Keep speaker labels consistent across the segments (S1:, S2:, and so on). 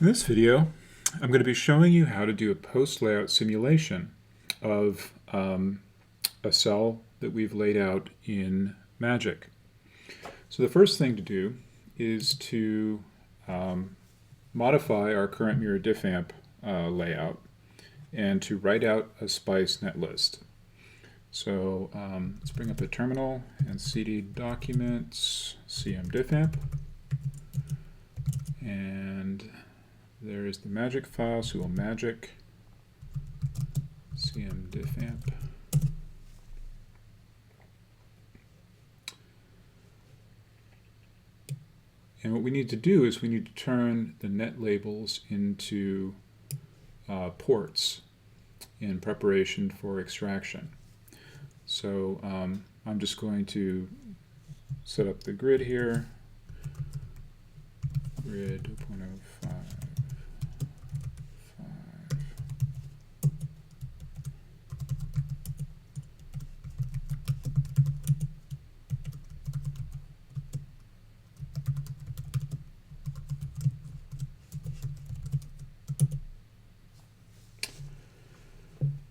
S1: In this video, I'm going to be showing you how to do a post layout simulation of a cell that we've laid out in Magic. So the first thing to do is to modify our current mirror diffamp layout and to write out a Spice netlist. So let's bring up a terminal and cd documents cm diffamp, and there is the magic file, so we'll magic cm diffamp. And what we need to do is we need to turn the net labels into ports in preparation for extraction. So I'm just going to set up the grid here, grid 2.05.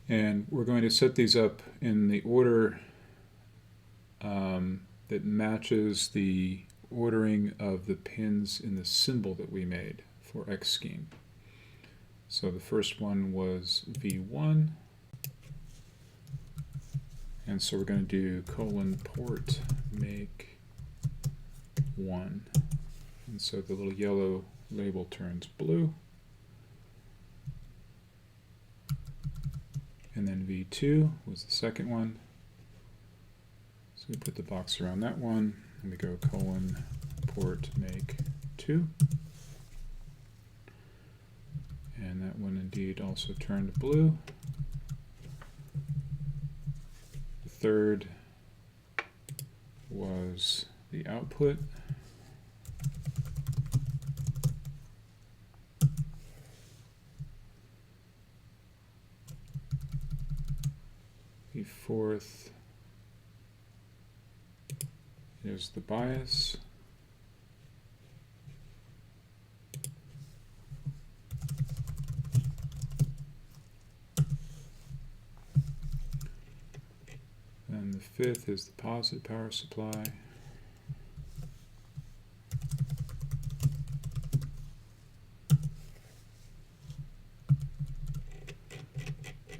S1: And we're going to set these up in the order that matches the ordering of the pins in the symbol that we made for Xschem. So the first one was V1, and so we're going to do :port make 1, and so the little yellow label turns blue. And then V2 was the second one. So we put the box around that one, and we go :port make 2. And that one indeed also turned blue. The third was the output. The fourth is the bias. And the fifth is the positive power supply.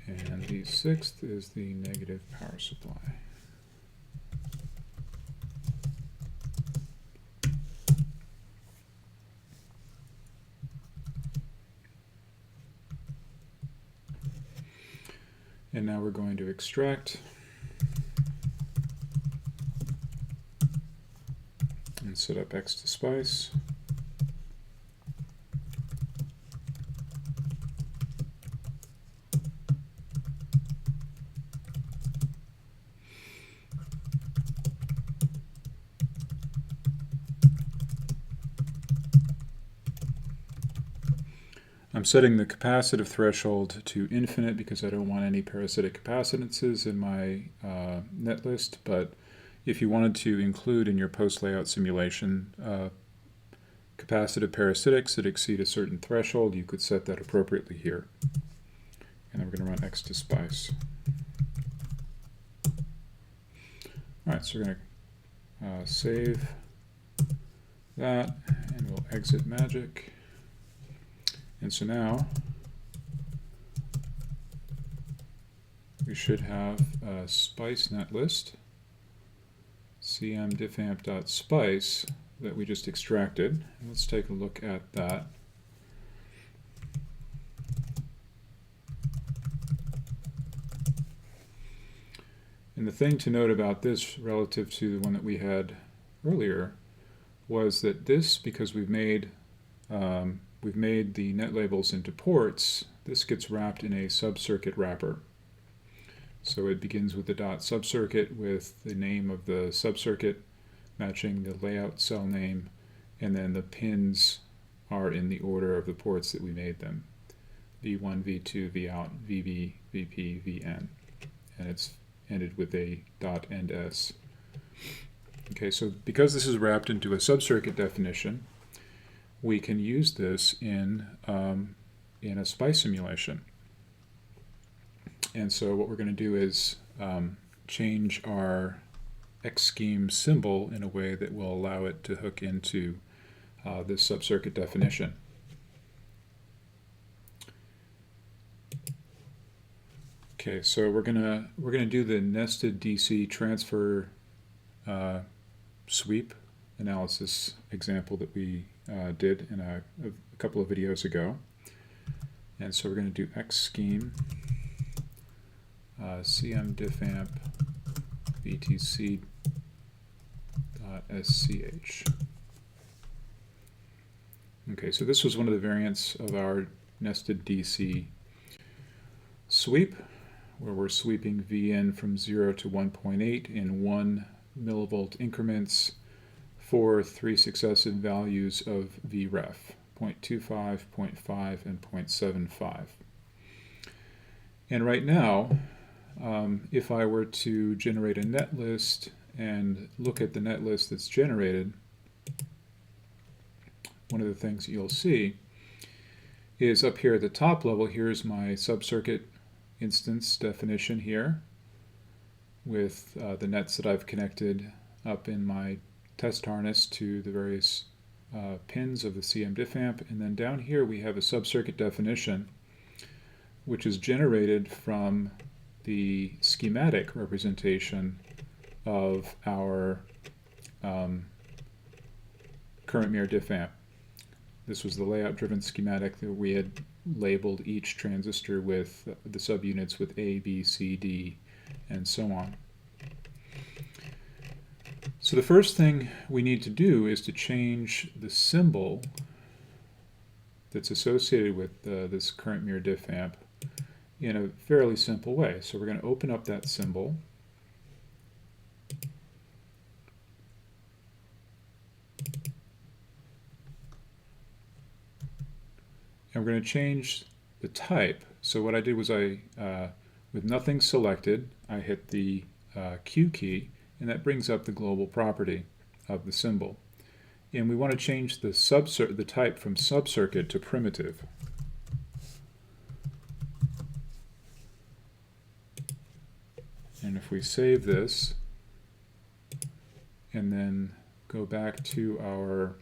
S1: And the sixth is the negative power supply. And now we're going to extract and set up Xspice. I'm setting the capacitive threshold to infinite because I don't want any parasitic capacitances in my net list, but if you wanted to include in your post layout simulation capacitive parasitics that exceed a certain threshold, you could set that appropriately here. And then we're going to run Xspice. Alright, so we're going to save that, and we'll exit Magic. And so now we should have a Spice netlist, cm diffamp.spice, that we just extracted. And let's take a look at that. And the thing to note about this relative to the one that we had earlier was that this, because we've made the net labels into ports, this gets wrapped in a subcircuit wrapper. So it begins with the dot subcircuit with the name of the subcircuit matching the layout cell name, and then the pins are in the order of the ports that we made them. V1, V2, Vout, VB, VP, VN. And it's ended with a .NS. Okay, so because this is wrapped into a subcircuit definition, we can use this in a spice simulation. And so what we're going to do is change our Xschem symbol in a way that will allow it to hook into this subcircuit definition. Okay, so we're gonna do the nested DC transfer sweep analysis example that we did in a couple of videos ago. And so we're going to do Xschem cmdiffamp vtc.sch. Okay, so this was one of the variants of our nested DC sweep, where we're sweeping Vn from 0 to 1.8 in 1 millivolt increments for 3 successive values of Vref, 0.25, 0.5, and 0.75. And right now, if I were to generate a net list and look at the net list that's generated, one of the things that you'll see is up here at the top level, here's my subcircuit instance definition here with the nets that I've connected up in my test harness to the various pins of the cmdiffamp. And then down here we have a subcircuit definition which is generated from the schematic representation of our current mirror diffamp. This was the layout-driven schematic that we had labeled each transistor with the subunits with A, B, C, D, and so on. So the first thing we need to do is to change the symbol that's associated with this current mirror diffamp in a fairly simple way. So we're going to open up that symbol. And we're going to change the type. So what I did was with nothing selected, I hit the Q key, and that brings up the global property of the symbol. And we want to change the type from subcircuit to primitive. And if we save this, and then go back to our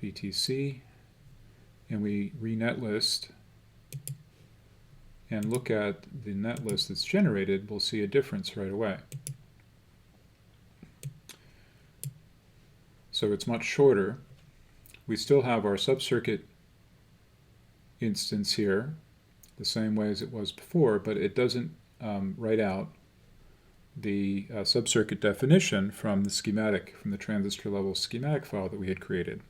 S1: VTC, and we re-netlist and look at the netlist that's generated, we'll see a difference right away. So it's much shorter. We still have our subcircuit instance here, the same way as it was before, but it doesn't write out the subcircuit definition from the schematic, from the transistor level schematic file that we had created.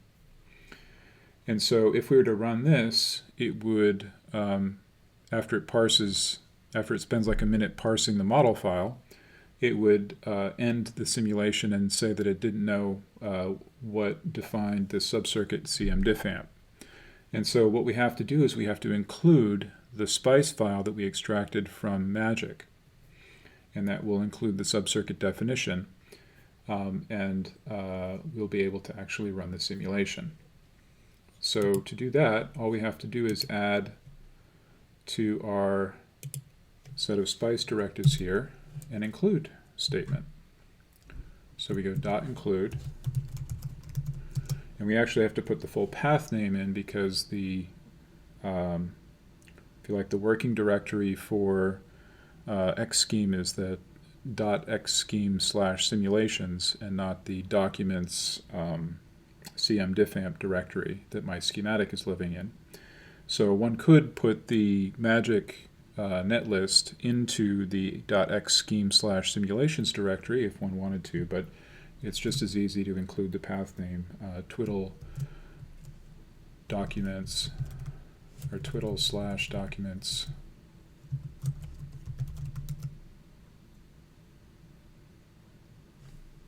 S1: And so if we were to run this, it would, after it spends like a minute parsing the model file, it would end the simulation and say that it didn't know what defined the subcircuit cmdiffamp. And so what we have to do is we have to include the SPICE file that we extracted from Magic. And that will include the subcircuit definition. And we'll be able to actually run the simulation. So to do that, all we have to do is add to our set of SPICE directives here an include statement. So we go .include, and we actually have to put the full path name in because the, if you like, the working directory for Xschem is the .xschem/simulations and not the documents cmdiffamp directory that my schematic is living in. So one could put the Magic netlist into the .xschem/simulations directory if one wanted to, but it's just as easy to include the path name twiddle documents or twiddle/documents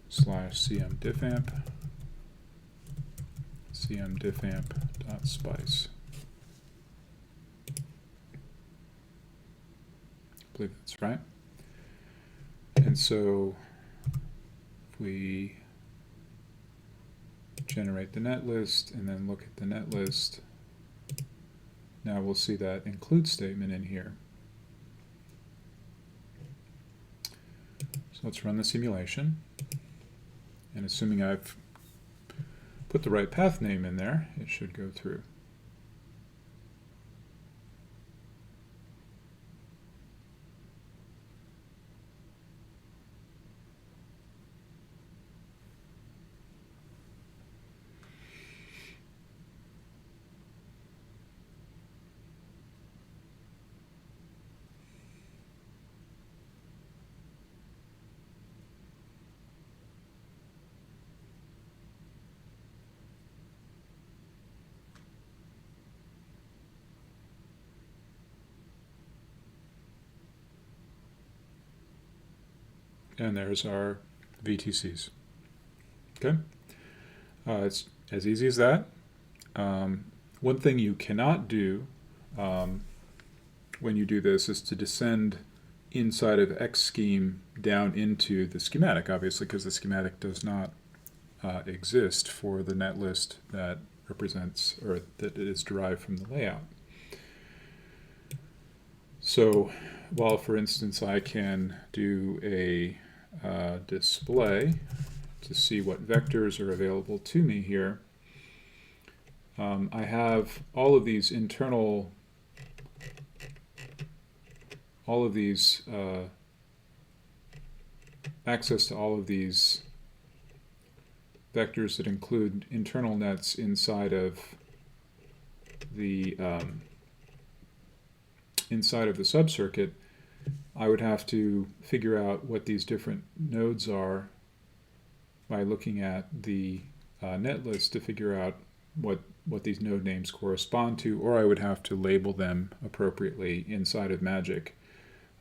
S1: /cmdiffamp.spice. I believe that's right. And so if we generate the net list, and then look at the net list. Now we'll see that include statement in here. So let's run the simulation. And assuming I've put the right path name in there, it should go through. And there's our VTCs. Okay, it's as easy as that. One thing you cannot do when you do this is to descend inside of Xschem down into the schematic, obviously, because the schematic does not exist for the net list that represents, or that is derived from the layout. So while, for instance, I can do a display to see what vectors are available to me here, I have all of these internal, access to all of these vectors that include internal nets inside of the subcircuit. I would have to figure out what these different nodes are by looking at the net list to figure out what these node names correspond to, or I would have to label them appropriately inside of Magic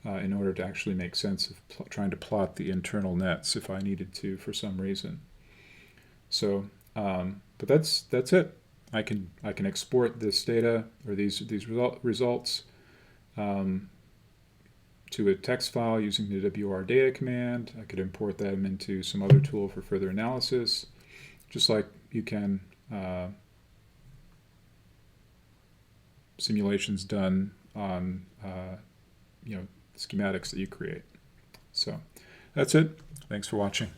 S1: in order to actually make sense of trying to plot the internal nets if I needed to for some reason. So, but that's it. I can export this data or these results to a text file using the wrdata command. I could import them into some other tool for further analysis, just like you can simulations done on schematics that you create. So that's it. Thanks for watching.